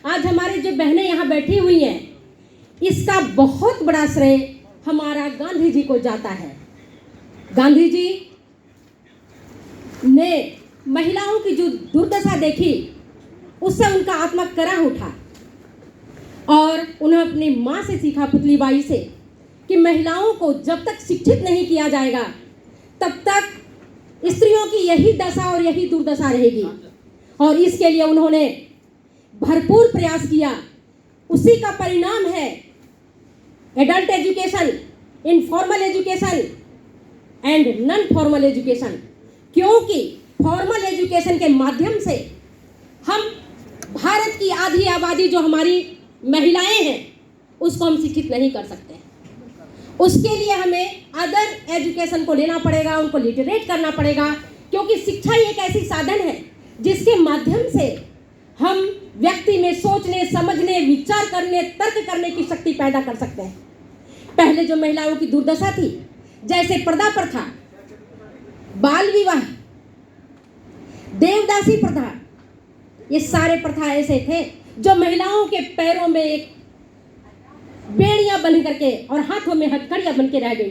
आज हमारी जो बहनें यहाँ बैठी हुई हैं, इसका बहुत बड़ा श्रेय हमारा गांधी जी को जाता है। गांधी जी ने महिलाओं की जो दुर्दशा देखी, उससे उनका आत्मा करा उठा और उन्हें अपनी माँ से सीखा, पुतलीबाई से, कि महिलाओं को जब तक शिक्षित नहीं किया जाएगा तब तक स्त्रियों की यही दशा और यही दुर्दशा रहेगी। और इसके लिए उन्होंने भरपूर प्रयास किया। उसी का परिणाम है adult education, informal education and non formal education. क्योंकि फॉर्मल एजुकेशन के माध्यम से हम भारत की आधी आबादी जो हमारी महिलाएं हैं उसको हम शिक्षित नहीं कर सकते। उसके लिए हमें अदर एजुकेशन को लेना पड़ेगा, उनको लिटरेट करना पड़ेगा, क्योंकि शिक्षा ही एक ऐसी साधन है जिसके माध्यम से हम व्यक्ति में सोचने, समझने, विचार करने, तर्क करने की शक्ति पैदा कर सकते हैं। पहले जो महिलाओं की दुर्दशा थी, जैसे पर्दा प्रथा, बाल विवाह, देवदासी प्रथा, ये सारे प्रथा ऐसे थे जो महिलाओं के पैरों में एक बेड़ियां बन करके और हाथों में हथकड़ियां बन के रह गई।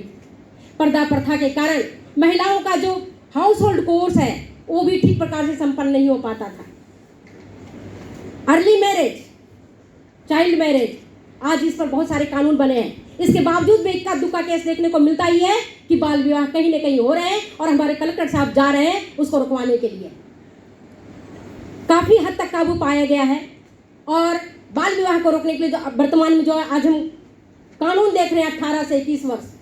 पर्दा प्रथा के कारण महिलाओं का जो हाउस होल्ड कोर्स है वो भी ठीक प्रकार से संपन्न नहीं हो पाता था। अर्ली मैरिज, चाइल्ड मैरिज, आज इस पर बहुत सारे कानून बने हैं। इसके बावजूद भी इक्का दुक्का केस देखने को मिलता ही है कि बाल विवाह कहीं न कहीं हो रहे हैं और हमारे कलेक्टर साहब जा रहे हैं उसको रुकवाने के लिए। काफी हद तक काबू पाया गया है और बाल विवाह को रोकने के लिए जो वर्तमान में जो आज हम कानून देख रहे हैं 18 से 21 वर्ष,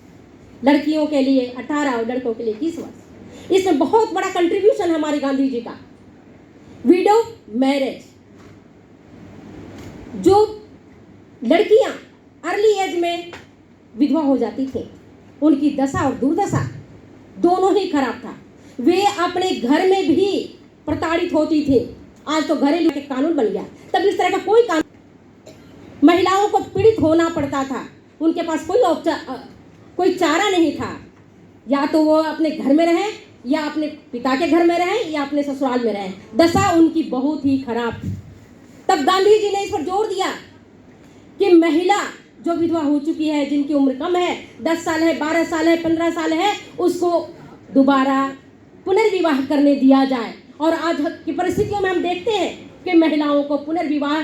लड़कियों के लिए 18 और लड़कों के लिए 21 वर्ष, इसमें बहुत बड़ा कंट्रीब्यूशन हमारे गांधी जी का। विडो मैरिज, जो लड़कियां अर्ली एज में विधवा हो जाती थी, उनकी दशा और दुर्दशा दोनों ही खराब था। वे अपने घर में भी प्रताड़ित होती थी। आज तो घरेलू के कानून बन गया, तब इस तरह का कोई कानून, महिलाओं को पीड़ित होना पड़ता था, उनके पास कोई चारा नहीं था। या तो वो अपने घर में रहें, या अपने पिता के घर में रहें, या अपने ससुराल में रहें। दशा उनकी बहुत ही खराब थी। तब गांधी जी ने इस पर जोर दिया कि महिला जो विधवा हो चुकी है, जिनकी उम्र कम है, 10 साल है, 12 साल है, 15 साल है, उसको दोबारा पुनर्विवाह करने दिया जाए। और आज की परिस्थितियों में हम देखते हैं कि महिलाओं को पुनर्विवाह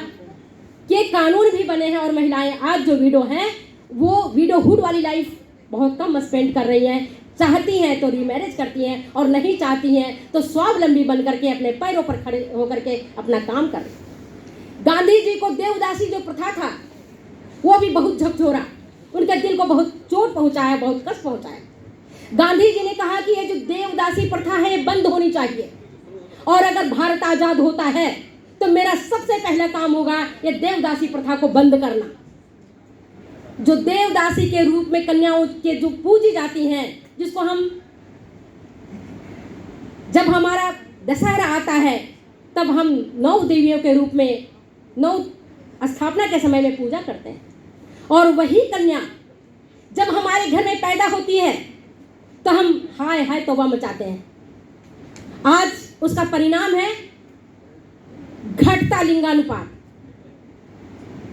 के कानून भी बने हैं और महिलाएं आज जो विडो हैं वो विडोहुड वाली लाइफ बहुत कम स्पेंड कर रही हैं। चाहती हैं तो रीमैरिज करती हैं और नहीं चाहती हैं तो स्वावलंबी बन करके अपने पैरों पर खड़े होकर के अपना काम कर रही हैं। गांधी जी को देवदासी जो प्रथा था वो भी बहुत झकझोरा, उनके दिल को बहुत चोट पहुंचाया, बहुत कष्ट पहुंचाया। गांधी जी ने कहा कि ये जो देवदासी प्रथा है ये बंद होनी चाहिए और अगर भारत आजाद होता है तो मेरा सबसे पहला काम होगा ये देवदासी प्रथा को बंद करना। जो देवदासी के रूप में कन्याओं के जो पूजी जाती हैं, जिसको हम जब हमारा दशहरा आता है तब हम 9 देवियों के रूप में 9 स्थापना के समय में पूजा करते हैं, और वही कन्या जब हमारे घर में पैदा होती है तो हम हाय हाय तौबा मचाते हैं। आज उसका परिणाम है घटता लिंगानुपात।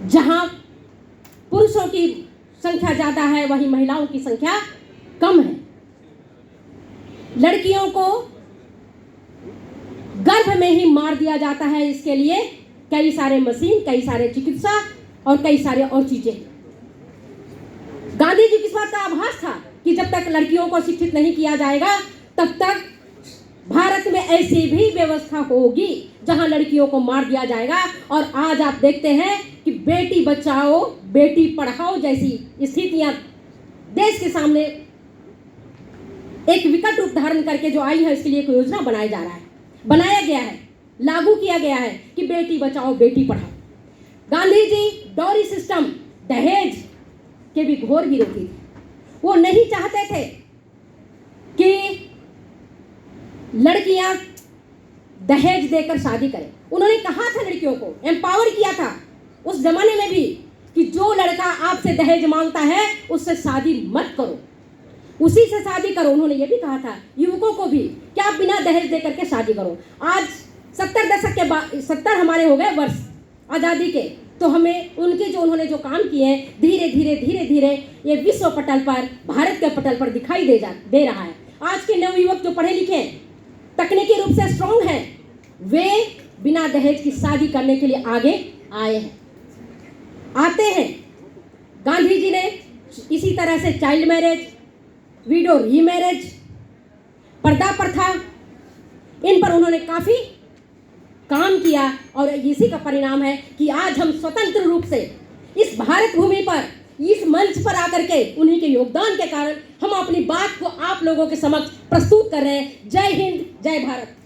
जहां पुरुषों की संख्या ज्यादा है वहीं महिलाओं की संख्या कम है। लड़कियों को गर्भ में ही मार दिया जाता है। इसके लिए कई सारे मशीन, कई सारे चिकित्सा और कई सारे और चीजें। गांधी जी किस बात का आभास था कि जब तक लड़कियों को शिक्षित नहीं किया जाएगा तब तक भारत में ऐसी भी व्यवस्था होगी जहां लड़कियों को मार दिया जाएगा। और आज आप देखते हैं कि बेटी बचाओ बेटी पढ़ाओ जैसी स्थितियां देश के सामने एक विकट रूप धारण करके जो आई है, इसके लिए एक योजना बनाया गया है, लागू किया गया है कि बेटी बचाओ बेटी पढ़ाओ। गांधी जी डॉरी सिस्टम, दहेज के भी घोर विरोधी थे। वो नहीं चाहते थे कि लड़कियां दहेज देकर शादी करें। उन्होंने कहा था, लड़कियों को एम्पावर किया था उस जमाने में भी कि जो लड़का आपसे दहेज मांगता है उससे शादी मत करो, उसी से शादी करो। उन्होंने ये भी कहा था युवकों को भी कि आप बिना दहेज देकर के शादी करो। आज 70 दशक के बाद 70 हमारे हो गए वर्ष, आज़ादी के, तो हमें उनके जो उन्होंने जो काम किए हैं धीरे धीरे धीरे धीरे ये विश्व पटल पर, भारत के पटल पर दिखाई दे रहा है। आज के नवयुवक जो पढ़े लिखे हैं, तकनीकी रूप से स्ट्रांग हैं, वे बिना दहेज की शादी करने के लिए आगे आए हैं, आते हैं। गांधी जी ने इसी तरह से चाइल्ड मैरिज, विडो रीमैरिज, पर्दा प्रथा, इन पर उन्होंने काफ़ी काम किया और इसी का परिणाम है कि आज हम स्वतंत्र रूप से इस भारत भूमि पर, इस मंच पर आकर के उन्हीं के योगदान के कारण हम अपनी बात को आप लोगों के समक्ष प्रस्तुत कर रहे हैं। जय हिंद, जय भारत।